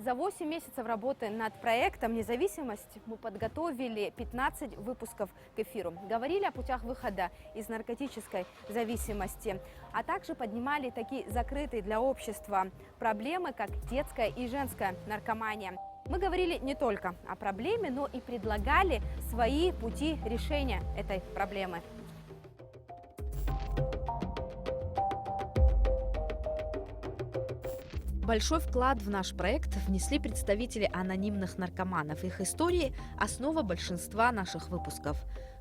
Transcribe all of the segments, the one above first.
За 8 месяцев работы над проектом «Независимость» мы подготовили 15 выпусков к эфиру. Говорили о путях выхода из наркотической зависимости, а также поднимали такие закрытые для общества проблемы, как детская и женская наркомания. Мы говорили не только о проблеме, но и предлагали свои пути решения этой проблемы. Большой вклад в наш проект внесли представители анонимных наркоманов. Их истории – основа большинства наших выпусков.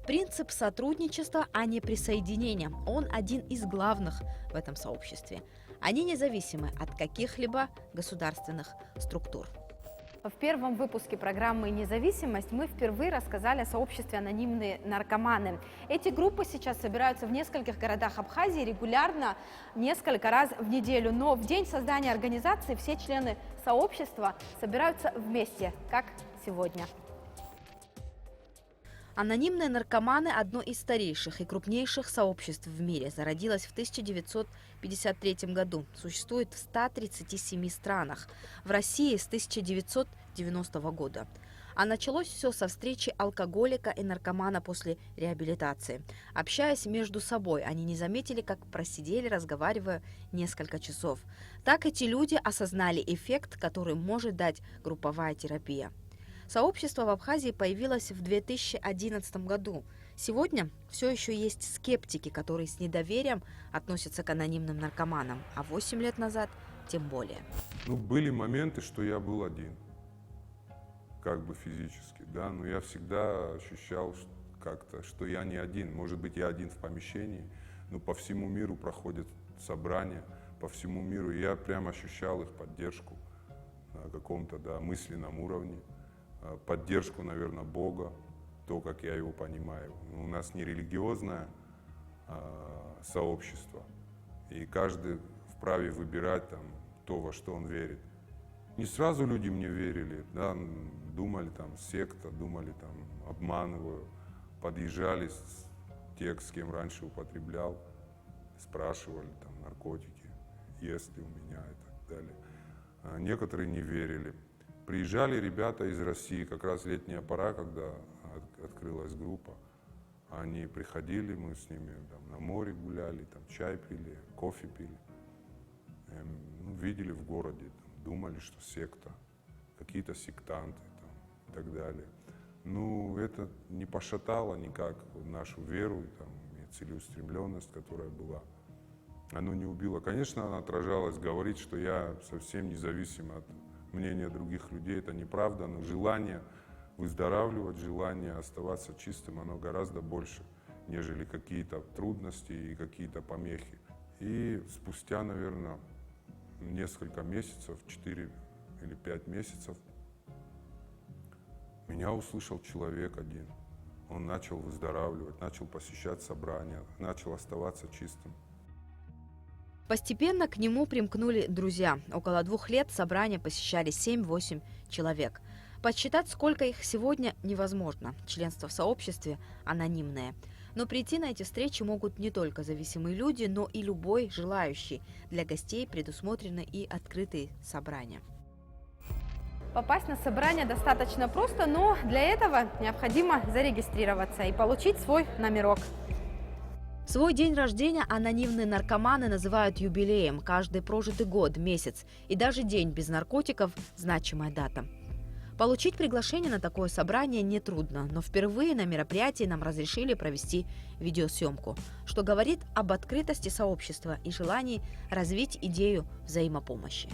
Принцип сотрудничества, а не присоединения. Он один из главных в этом сообществе. Они независимы от каких-либо государственных структур. В первом выпуске программы «Независимость» мы впервые рассказали о сообществе «Анонимные наркоманы». Эти группы сейчас собираются в нескольких городах Абхазии регулярно, несколько раз в неделю. Но в день создания организации все члены сообщества собираются вместе, как сегодня. Анонимные наркоманы – одно из старейших и крупнейших сообществ в мире. Зародилось в 1953 году. Существует в 137 странах. В России с 1990 года. А началось все со встречи алкоголика и наркомана после реабилитации. Общаясь между собой, они не заметили, как просидели, разговаривая несколько часов. Так эти люди осознали эффект, который может дать групповая терапия. Сообщество в Абхазии появилось в 2011 году. Сегодня все еще есть скептики, которые с недоверием относятся к анонимным наркоманам, а 8 лет назад тем более. Были моменты, что я был один, как бы физически, да, но я всегда ощущал как-то, что я не один. Может быть, я один в помещении, но по всему миру проходят собрания, по всему миру, и я прям ощущал их поддержку на каком-то, да, мысленном уровне. Поддержку, наверное, Бога, то, как я его понимаю. У нас не религиозное сообщество, и каждый вправе выбирать там, то, во что он верит. Не сразу люди мне верили, да, думали, там, секта, думали, там, обманываю, подъезжали те, с кем раньше употреблял, спрашивали, там, наркотики, есть ли у меня и так далее. Некоторые не верили. Приезжали ребята из России, как раз летняя пора, когда открылась группа. Они приходили, мы с ними там, на море гуляли, там, чай пили, кофе пили. Видели в городе, там, думали, что секта, какие-то сектанты там, и так далее. Это не пошатало никак нашу веру там, и целеустремленность, которая была. Оно не убило. Конечно, она отражалась, говорить, что я совсем независим от мнение других людей, это неправда, но желание выздоравливать, желание оставаться чистым, оно гораздо больше, нежели какие-то трудности и какие-то помехи. И спустя, наверное, несколько месяцев, 4 или 5 месяцев, меня услышал человек один. Он начал выздоравливать, начал посещать собрания, начал оставаться чистым. Постепенно к нему примкнули друзья. Около 2 лет собрания посещали 7-8 человек. Подсчитать, сколько их сегодня, невозможно. Членство в сообществе анонимное. Но прийти на эти встречи могут не только зависимые люди, но и любой желающий. Для гостей предусмотрены и открытые собрания. Попасть на собрание достаточно просто, но для этого необходимо зарегистрироваться и получить свой номерок. Свой день рождения анонимные наркоманы называют юбилеем. Каждый прожитый год, месяц и даже день без наркотиков – значимая дата. Получить приглашение на такое собрание нетрудно, но впервые на мероприятии нам разрешили провести видеосъемку, что говорит об открытости сообщества и желании развить идею взаимопомощи.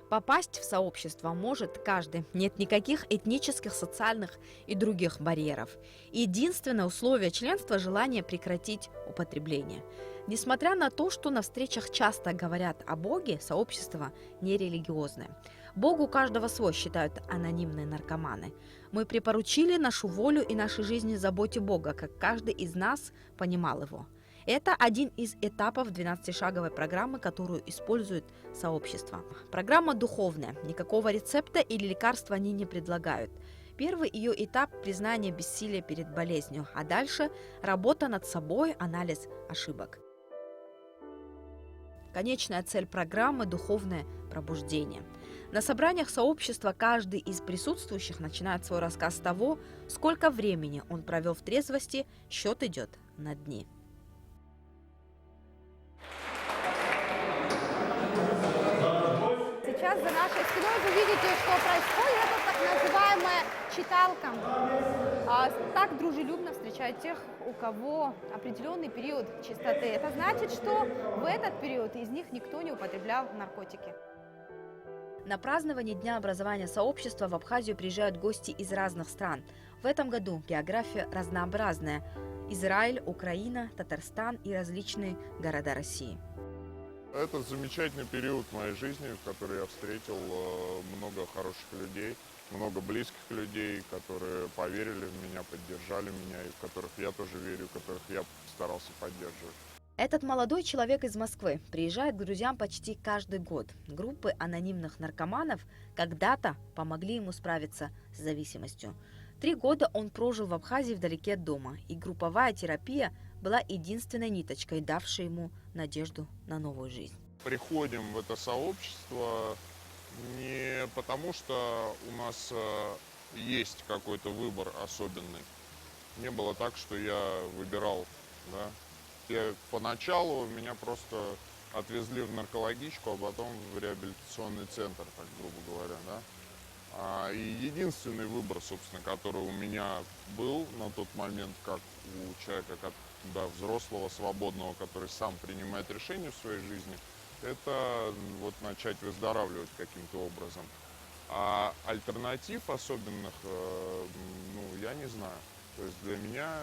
Попасть в сообщество может каждый. Нет никаких этнических, социальных и других барьеров. Единственное условие членства – желание прекратить употребление. Несмотря на то, что на встречах часто говорят о Боге, сообщество нерелигиозное. Бог у каждого свой, считают анонимные наркоманы. Мы припоручили нашу волю и нашей жизни заботе Бога, как каждый из нас понимал его. Это один из этапов 12-шаговой программы, которую использует сообщество. Программа духовная. Никакого рецепта или лекарства они не предлагают. Первый ее этап – признание бессилия перед болезнью, а дальше – работа над собой, анализ ошибок. Конечная цель программы – духовное пробуждение. На собраниях сообщества каждый из присутствующих начинает свой рассказ с того, сколько времени он провел в трезвости, счет идет на дни. Сейчас за нашей спиной вы видите, что происходит. Это так называемая читалка. Так дружелюбно встречают тех, у кого определенный период чистоты. Это значит, что в этот период из них никто не употреблял наркотики. На празднование Дня образования сообщества в Абхазию приезжают гости из разных стран. В этом году география разнообразная. Израиль, Украина, Татарстан и различные города России. Это замечательный период в моей жизни, в который я встретил много хороших людей, много близких людей, которые поверили в меня, поддержали меня, и в которых я тоже верю, которых я старался поддерживать. Этот молодой человек из Москвы приезжает к друзьям почти каждый год. Группы анонимных наркоманов когда-то помогли ему справиться с зависимостью. 3 года он прожил в Абхазии вдалеке от дома, и групповая терапия была единственной ниточкой, давшей ему надежду на новую жизнь. Приходим в это сообщество не потому, что у нас есть какой-то выбор особенный. Не было так, что я выбирал, да. Поначалу меня просто отвезли в наркологичку, а потом в реабилитационный центр, так грубо говоря, да. И единственный выбор, собственно, который у меня был на тот момент, как у человека, да, взрослого, свободного, который сам принимает решения в своей жизни, это вот начать выздоравливать каким-то образом. А альтернатив особенных, я не знаю. То есть для меня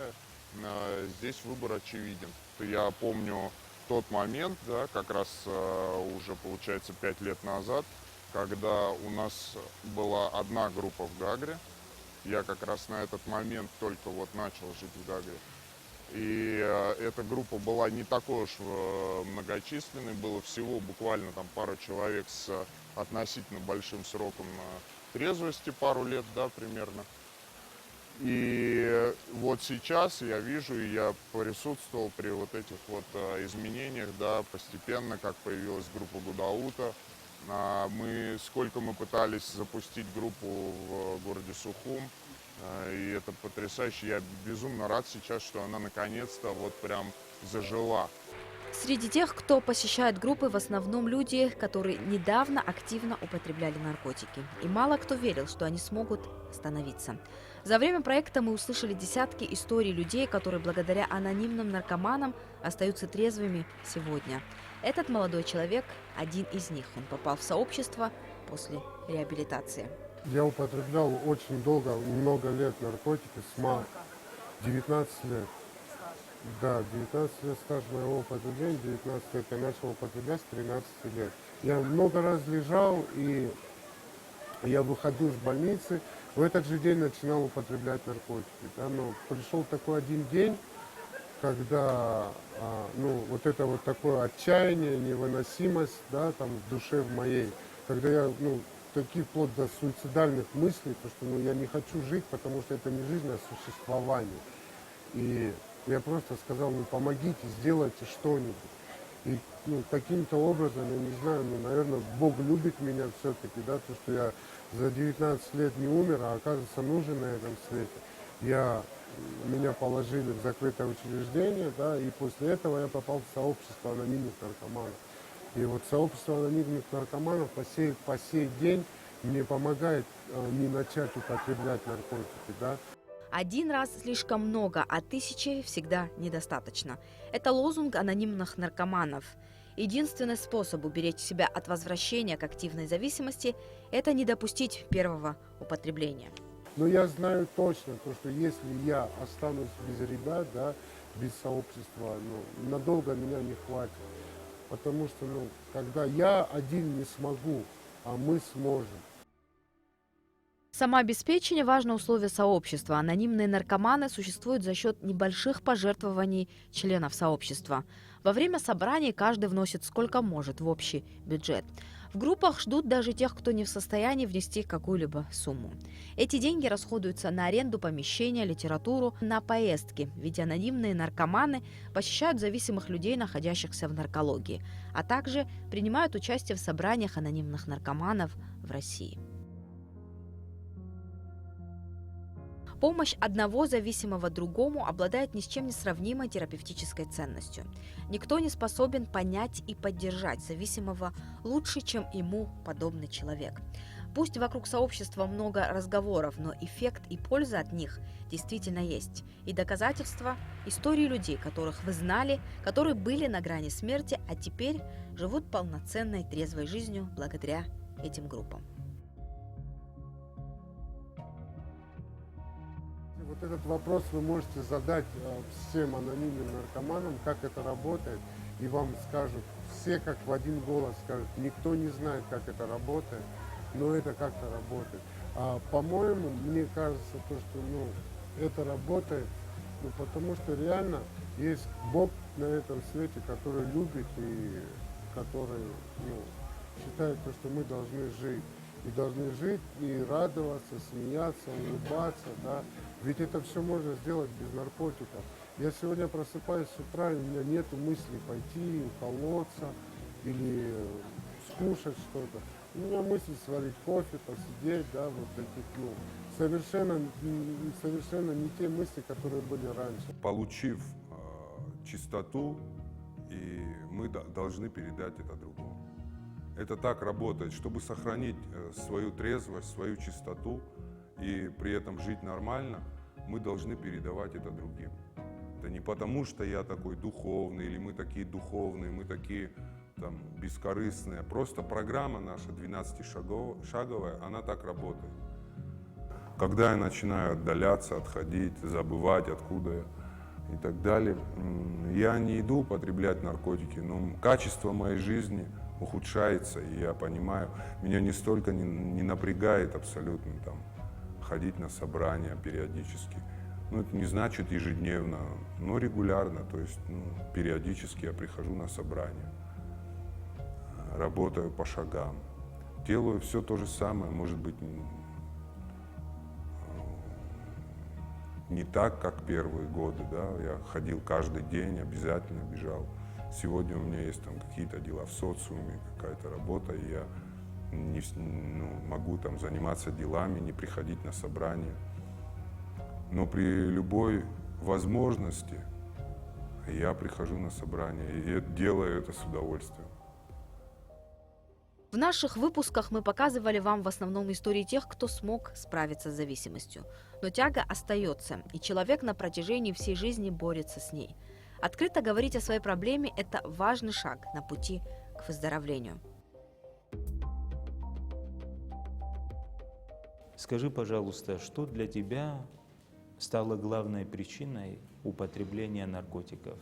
здесь выбор очевиден. Я помню тот момент, да, как раз уже, получается, 5 лет назад, когда у нас была одна группа в Гагре. Я как раз на этот момент только вот начал жить в Гагре. И эта группа была не такой уж многочисленной, было всего буквально там пару человек с относительно большим сроком трезвости, пару лет, да, примерно. И вот сейчас я вижу, и я присутствовал при вот этих вот изменениях, да, постепенно, как появилась группа Гудаута. Сколько мы пытались запустить группу в городе Сухум, и это потрясающе. Я безумно рад сейчас, что она наконец-то вот прям зажила. Среди тех, кто посещает группы, в основном люди, которые недавно активно употребляли наркотики. И мало кто верил, что они смогут остановиться. За время проекта мы услышали десятки историй людей, которые благодаря анонимным наркоманам остаются трезвыми сегодня. Этот молодой человек – один из них. Он попал в сообщество после реабилитации. Я употреблял очень долго, много лет наркотики, 19 лет. Да, 19 лет стаж моего употребления, 19 лет я начал употреблять с 13 лет. Я много раз лежал, и я выходил из больницы, в этот же день начинал употреблять наркотики. Да, но пришел такой один день, когда вот это вот такое отчаяние, невыносимость, да, там в душе в моей, когда я, такие вплоть до суицидальных мыслей, то что я не хочу жить, потому что это не жизнь, а существование. И я просто сказал, помогите, сделайте что-нибудь. И каким-то образом, я не знаю, наверное, Бог любит меня все-таки, да, то, что я за 19 лет не умер, а оказывается нужен на этом свете. Меня положили в закрытое учреждение, да, и после этого я попал в сообщество анонимных наркоманов. И вот сообщество анонимных наркоманов по сей день мне помогает не начать употреблять наркотики, да. Один раз слишком много, а 1000 всегда недостаточно. Это лозунг анонимных наркоманов. Единственный способ уберечь себя от возвращения к активной зависимости – это не допустить первого употребления. Но я знаю точно, что если я останусь без ребят, да, без сообщества, надолго меня не хватит. Потому что, когда я один не смогу, а мы сможем. Самообеспечение – важное условие сообщества. Анонимные наркоманы существуют за счет небольших пожертвований членов сообщества. Во время собраний каждый вносит сколько может в общий бюджет. В группах ждут даже тех, кто не в состоянии внести какую-либо сумму. Эти деньги расходуются на аренду помещения, литературу, на поездки, ведь анонимные наркоманы посещают зависимых людей, находящихся в наркологии, а также принимают участие в собраниях анонимных наркоманов в России. Помощь одного зависимого другому обладает ни с чем не сравнимой терапевтической ценностью. Никто не способен понять и поддержать зависимого лучше, чем ему подобный человек. Пусть вокруг сообщества много разговоров, но эффект и польза от них действительно есть. И доказательства – истории людей, которых вы знали, которые были на грани смерти, а теперь живут полноценной трезвой жизнью благодаря этим группам. Вот этот вопрос вы можете задать всем анонимным наркоманам, как это работает, и вам скажут, все как в один голос скажут, никто не знает, как это работает, но это как-то работает. По-моему, мне кажется, то, что это работает, потому что реально есть Бог на этом свете, который любит и который считает, то, что мы должны жить. И должны жить, и радоваться, смеяться, улыбаться, да. Ведь это все можно сделать без наркотиков. Я сегодня просыпаюсь с утра, и у меня нет мысли пойти, уколоться или скушать что-то. У меня мысль сварить кофе, посидеть, да, вот таких, совершенно не те мысли, которые были раньше. Получив чистоту, и мы должны передать это другому. Это так работает, чтобы сохранить свою трезвость, свою чистоту и при этом жить нормально, мы должны передавать это другим. Это не потому, что я такой духовный, или мы такие духовные, мы такие там, бескорыстные. Просто программа наша 12-шаговая, она так работает. Когда я начинаю отдаляться, отходить, забывать, откуда я и так далее, я не иду употреблять наркотики, но качество моей жизни ухудшается, и я понимаю, меня не столько не напрягает абсолютно там ходить на собрания периодически. Это не значит ежедневно, но регулярно, то есть периодически я прихожу на собрания, работаю по шагам, делаю все то же самое, может быть, не так, как первые годы, да, я ходил каждый день, обязательно бежал. Сегодня у меня есть там какие-то дела в социуме, какая-то работа, и я могу там заниматься делами, не приходить на собрания. Но при любой возможности я прихожу на собрания и делаю это с удовольствием. В наших выпусках мы показывали вам в основном истории тех, кто смог справиться с зависимостью. Но тяга остается, и человек на протяжении всей жизни борется с ней. Открыто говорить о своей проблеме – это важный шаг на пути к выздоровлению. Скажи, пожалуйста, что для тебя стало главной причиной употребления наркотиков?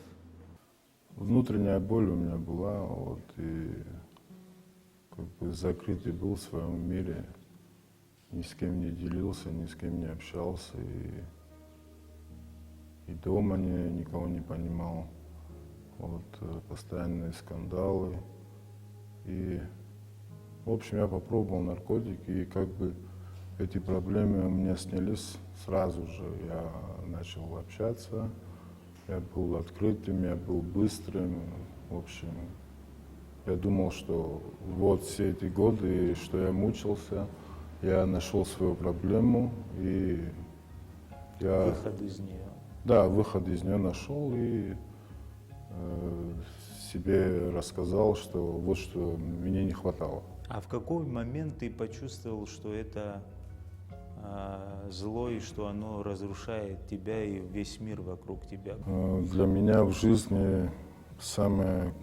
Внутренняя боль у меня была, и закрытый был в своем мире, ни с кем не делился, ни с кем не общался, и дома никого не понимал, постоянные скандалы. И, в общем, я попробовал наркотики, и эти проблемы у меня снялись сразу же. Я начал общаться, я был открытым, я был быстрым. В общем, я думал, что все эти годы, что я мучился, я нашел свою проблему, и я... Выход из нее. Да, выход из нее нашел, и себе рассказал, что что мне не хватало. А в какой момент ты почувствовал, что это зло, и что оно разрушает тебя и весь мир вокруг тебя? Для меня в жизни самое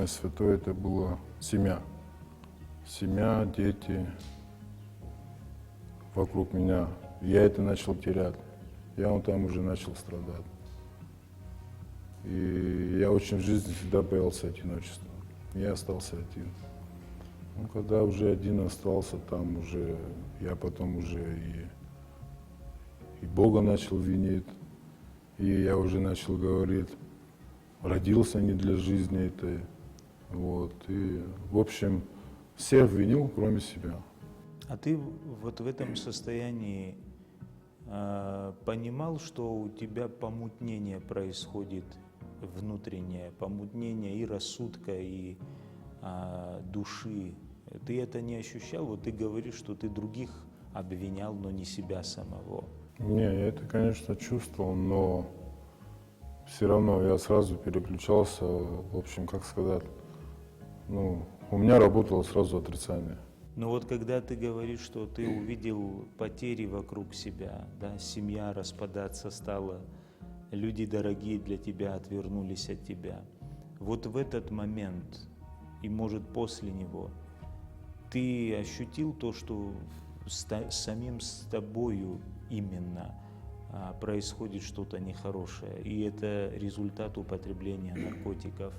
святое это было семья. Семья, дети вокруг меня. Я это начал терять. Я там уже начал страдать. И я очень в жизни всегда боялся одиночества. Я остался один. Когда уже один остался, там уже я потом уже и Бога начал винить, и я уже начал говорить, родился не для жизни этой. И, в общем, всех винил, кроме себя. А ты вот в этом состоянии понимал, что у тебя помутнение происходит внутреннее, помутнение и рассудка, и души? Ты это не ощущал? Вот ты говоришь, что ты других обвинял, но не себя самого. Не, я это, конечно, чувствовал, но все равно я сразу переключался, в общем, как сказать, ну, у меня работало сразу отрицание. Но вот когда ты говоришь, что ты увидел потери вокруг себя, да, семья распадаться стала, люди дорогие для тебя отвернулись от тебя, вот в этот момент и, может, после него, ты ощутил то, что самим с тобою именно происходит что-то нехорошее, и это результат употребления наркотиков?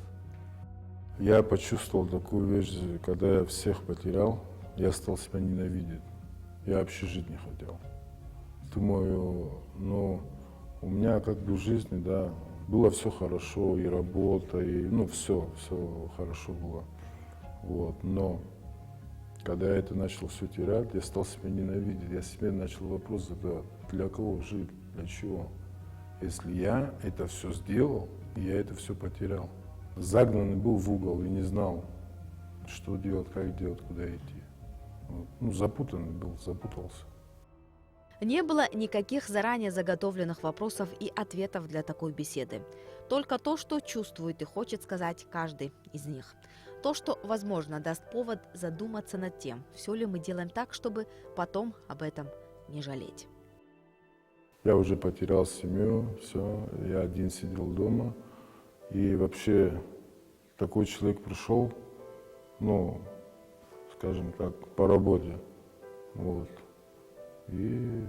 Я почувствовал такую вещь, когда я всех потерял, я стал себя ненавидеть. Я вообще жить не хотел. Думаю, ну, у меня как бы в жизни, да, было все хорошо, и работа, и, ну, все хорошо было. Вот, но когда я это начал все терять, я стал себя ненавидеть. Я себе начал вопрос задавать, для кого жить, для чего? Если я это все сделал, и я это все потерял. Загнанный был в угол и не знал, что делать, как делать, куда идти. Вот. Ну, запутанный был, запутался. Не было никаких заранее заготовленных вопросов и ответов для такой беседы. Только то, что чувствует и хочет сказать каждый из них. То, что, возможно, даст повод задуматься над тем, все ли мы делаем так, чтобы потом об этом не жалеть. Я уже потерял семью, все, я один сидел дома. И вообще такой человек пришел, ну, скажем так, по работе. Вот. И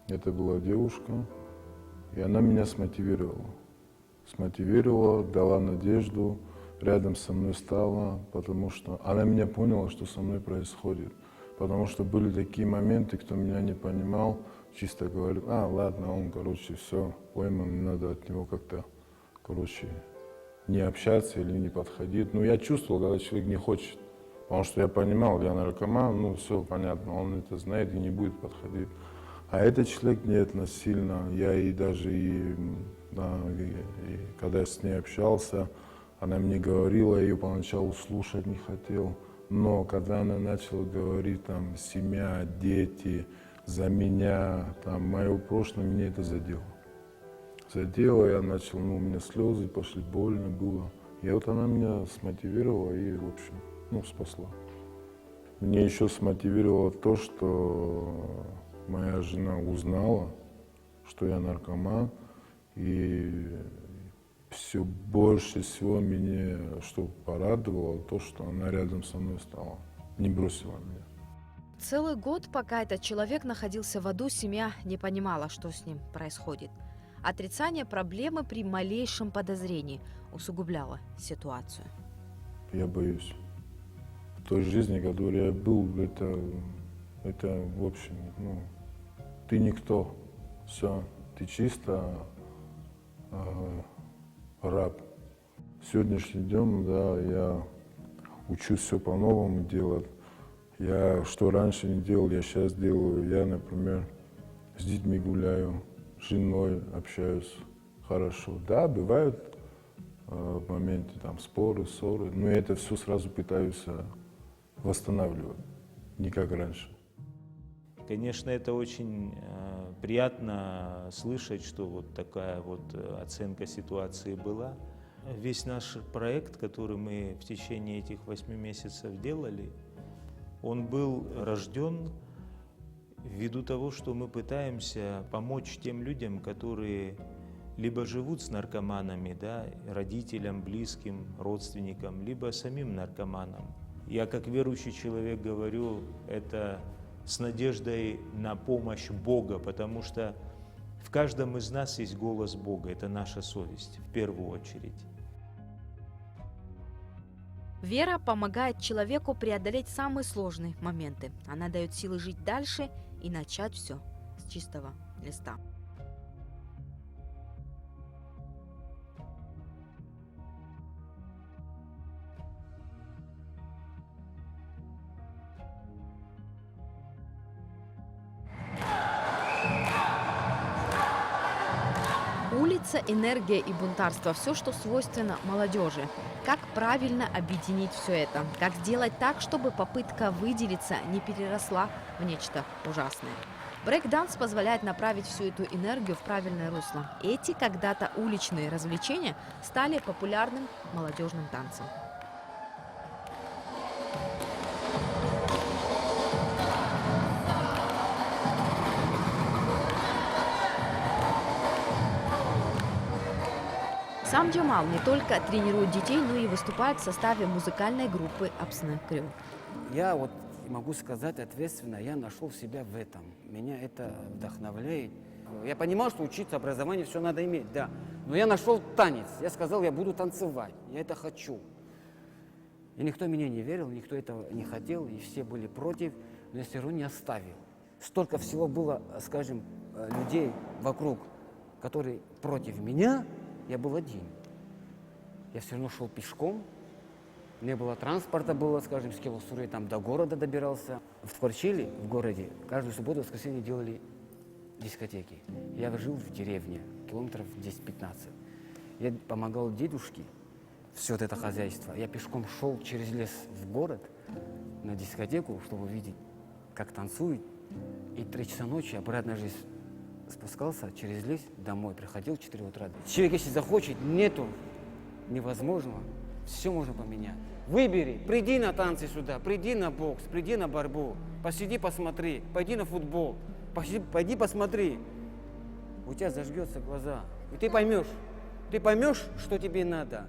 это была девушка, и она меня смотивировала. Смотивировала, дала надежду, рядом со мной стала, потому что она меня поняла, что со мной происходит. Потому что были такие моменты, кто меня не понимал, чисто говорил, ладно, он, короче, все, пойман, надо от него как-то, короче, не общаться или не подходить. Ну, я чувствовал, когда человек не хочет. Потому что я понимал, я наркоман, ну, все понятно, он это знает и не будет подходить. А этот человек нет, насильно. Я и даже, когда я с ней общался, она мне говорила, я ее поначалу слушать не хотел. Но когда она начала говорить, там, семья, дети, за меня, там, мое прошлое, меня это задело. Задело, я начал, у меня слезы пошли, больно было. И вот она меня смотивировала и, в общем, спасла. Мне еще смотивировало то, что моя жена узнала, что я наркоман, и все больше всего меня, что порадовало, то, что она рядом со мной стала, не бросила меня. Целый год, пока этот человек находился в аду, семья не понимала, что с ним происходит. Отрицание проблемы при малейшем подозрении усугубляло ситуацию. Я боюсь. В той жизни, в которой я был, это в общем, ты никто. Все, ты чисто раб. Сегодняшний день, да, я учусь все по-новому делать. Я что раньше не делал, я сейчас делаю. Я, например, с детьми гуляю, с женой общаюсь хорошо. Да, бывают в моменте там споры, ссоры, но я это все сразу пытаюсь восстанавливать, не как раньше. Конечно, это очень приятно слышать, что вот такая вот оценка ситуации была. Весь наш проект, который мы в течение этих 8 месяцев делали, он был рожден ввиду того, что мы пытаемся помочь тем людям, которые либо живут с наркоманами, да, родителям, близким, родственникам, либо самим наркоманам. Я как верующий человек говорю это с надеждой на помощь Бога, потому что в каждом из нас есть голос Бога, это наша совесть в первую очередь. Вера помогает человеку преодолеть самые сложные моменты. Она дает силы жить дальше и начать все с чистого листа. Веселиться, энергия и бунтарство – все, что свойственно молодежи. Как правильно объединить все это? Как сделать так, чтобы попытка выделиться не переросла в нечто ужасное? Брейк-данс позволяет направить всю эту энергию в правильное русло. Эти когда-то уличные развлечения стали популярным молодежным танцем. Сам Джамал не только тренирует детей, но и выступает в составе музыкальной группы «Апсне Крю». Я вот могу сказать ответственно, я нашел себя в этом. Меня это вдохновляет. Я понимал, что учиться, образование, все надо иметь, да. Но я нашел танец. Я сказал, я буду танцевать. Я это хочу. И никто меня не верил, никто этого не хотел, и все были против, но я все равно не оставил. Столько всего было, скажем, людей вокруг, которые против меня, я был один. Я все равно шел пешком. Не было транспорта, было, скажем, с Килосуры там до города добирался. В Творчиле, в городе, каждую субботу и воскресенье делали дискотеки. Я жил в деревне, километров 10-15. Я помогал дедушке, все вот это хозяйство. Я пешком шел через лес в город на дискотеку, чтобы увидеть, как танцуют. И 3 часа ночи обратно же спускался через лес домой, приходил в 4 утра. Человек, если захочет, нету невозможного. Все можно поменять. Выбери, приди на танцы сюда, приди на бокс, приди на борьбу, посиди, посмотри, пойди на футбол, пойди посмотри. У тебя зажгется глаза, и ты поймешь, что тебе надо.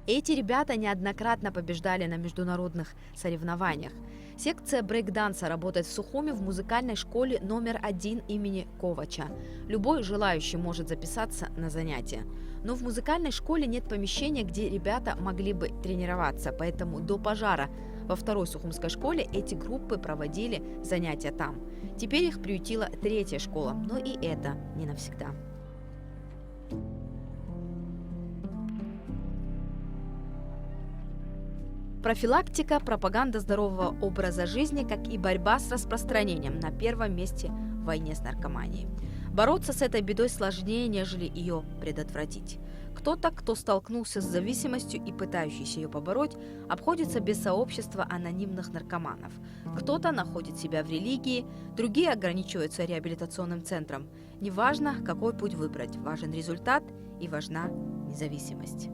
Эти ребята неоднократно побеждали на международных соревнованиях. Секция брейк-данса работает в Сухуме в музыкальной школе номер 1 имени Ковача. Любой желающий может записаться на занятия. Но в музыкальной школе нет помещения, где ребята могли бы тренироваться, поэтому до пожара во второй сухумской школе эти группы проводили занятия там. Теперь их приютила 3-я школа, но и это не навсегда. Профилактика, пропаганда здорового образа жизни, как и борьба с распространением на первом месте в войне с наркоманией. Бороться с этой бедой сложнее, нежели ее предотвратить. Кто-то, кто столкнулся с зависимостью и пытающийся ее побороть, обходится без сообщества анонимных наркоманов. Кто-то находит себя в религии, другие ограничиваются реабилитационным центром. Неважно, какой путь выбрать, важен результат и важна независимость.